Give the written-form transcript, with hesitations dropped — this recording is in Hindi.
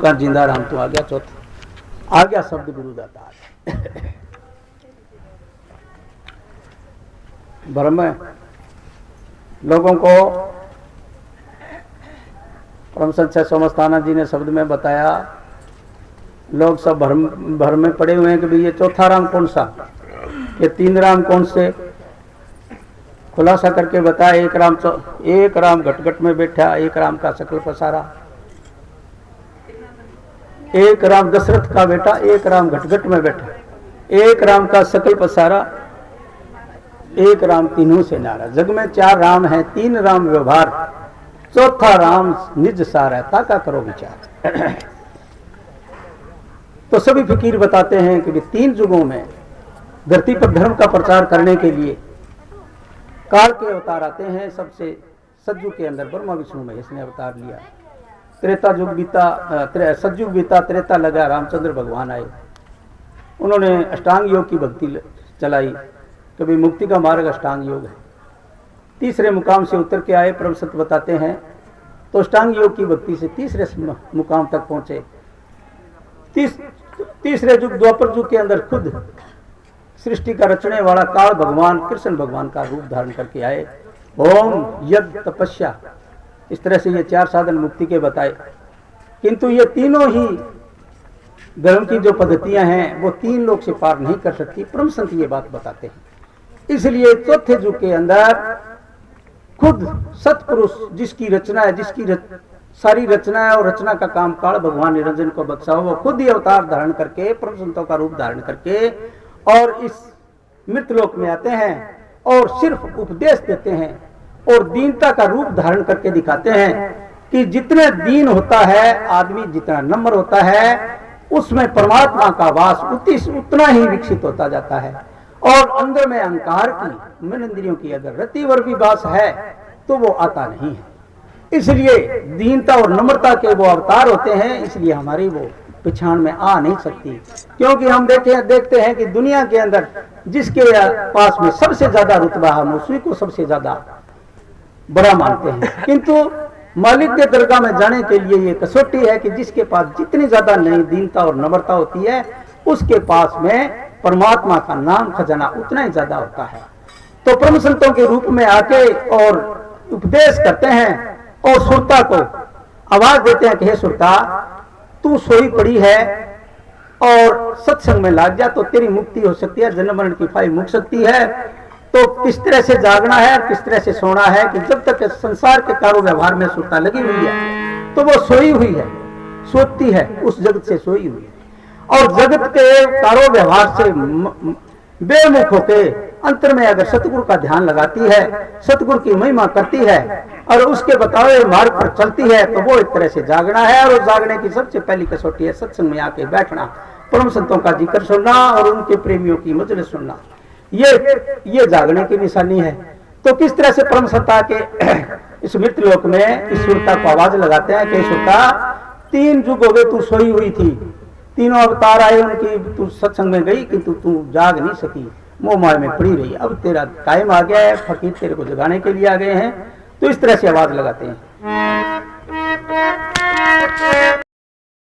का जिंदा राम तो आ गया, चौथा आ गया शब्द गुरु दाता। भ्रम लोगों को परम संत सोमस्थाना जी ने शब्द में बताया, लोग सब भ्रम में पड़े हुए हैं कि भाई ये चौथा राम कौन सा, ये 3 राम कौन से। खुलासा करके बताया, एक राम घट घट में बैठा, एक राम का सकल पसारा, एक राम दशरथ का बेटा, एक राम घट घट में बैठा, एक राम का सकल पसारा, एक राम तीनों से नारा। जग में 4 राम है, 3 राम व्यवहार, चौथा राम निज सार है, ताका करो विचार। तो सभी फकीर बताते हैं कि 3 युगों में धरती पर धर्म का प्रचार करने के लिए काल के अवतार आते हैं। सबसे सतयुग के अंदर ब्रह्मा विष्णु महेश ने अवतार लिया। त्रेता युग बीता, सतयुग बीता, त्रेता लगा, रामचंद्र भगवान आए। उन्होंने अष्टांग योग की भक्ति चलाई, कभी मुक्ति का मार्ग अष्टांग योग है। तीसरे मुकाम से उतर के आए, परम सत्य बताते हैं, तो अष्टांग योग की भक्ति से तीसरे मुकाम तक पहुंचे। तीसरे युग द्वापर युग के अंदर खुद सृष्टि का रचने वाला काल भगवान कृष्ण भगवान का रूप धारण करके आए। होम, यज्ञ, तपस्या, इस तरह से ये 4 साधन मुक्ति के बताए। किंतु ये तीनों ही धर्म की जो पद्धतियां हैं वो 3 लोक से पार नहीं कर सकती। परम संत ये बात बताते हैं। इसलिए चौथे युग के अंदर खुद सतपुरुष जिसकी रचना है, सारी रचना है और रचना का काम काल भगवान निरंजन को बख्शा हो, वो खुद ही अवतार धारण करके, परम संतों का रूप धारण करके और इस मृतलोक में आते हैं और सिर्फ उपदेश देते हैं और दीनता का रूप धारण करके दिखाते हैं कि जितने दीन होता है आदमी, जितना नम्र होता है, उसमें परमात्मा का वास उतना ही विकसित होता जाता है। और अंदर में अहंकार की, मन इंद्रियों की अगर रतिवर भी वास है तो वो आता नहीं है। इसलिए दीनता और नम्रता के वो अवतार होते हैं, इसलिए हमारी वो पहचान में आ नहीं सकती। क्योंकि हम देखते हैं कि दुनिया के अंदर जिसके पास में सबसे ज्यादा रुतबा हम उसी को सबसे ज्यादा बड़ा मानते हैं। किंतु मालिक के दरगाह में जाने के लिए ये कसौटी है कि जिसके पास जितनी ज्यादा नई दीनता और नम्रता होती है, उसके पास में परमात्मा का नाम खजाना उतना ही ज्यादा होता है। तो परम संतों के रूप में आके और उपदेश करते हैं और सुरता को आवाज देते हैं कि हे सुरता, तू सोई पड़ी है और सत्संग में लाग जा तो तेरी मुक्ति हो सकती है, जन्म मरण की फाइल मुक सकती है। तो किस तरह से जागना है और किस तरह से सोना है कि जब तक संसार के कारो व्यवहार में सुरता लगी हुई है तो वो सोई हुई है, सोती है, उस जगत से सोई हुई है। और जगत के कारो व्यवहार से बेमुख होके अंतर में अगर सतगुरु का ध्यान लगाती है, सतगुरु की महिमा करती है और उसके बताए मार्ग पर चलती है, तो वो एक तरह से जागना है। और जागने की सबसे पहली कसौटी है सत्संग में आके बैठना, परम संतों का जिक्र सुनना और उनके प्रेमियों की मजलिस सुनना। ये जागने की निशानी है। तो किस तरह से परम संत आके इस मृतलोक में इस सुरता को आवाज लगाते हैं कि सुरता, 3 युग हो गए तू सोई हुई थी, तीनों अवतार आए उनकी, तू सत्संग में गई किंतु तू जाग नहीं सकी, मोह माया में पड़ी रही। अब तेरा टाइम आ गया है, फकीर तेरे को जगाने के लिए आ गए हैं। तो इस तरह से आवाज लगाते हैं।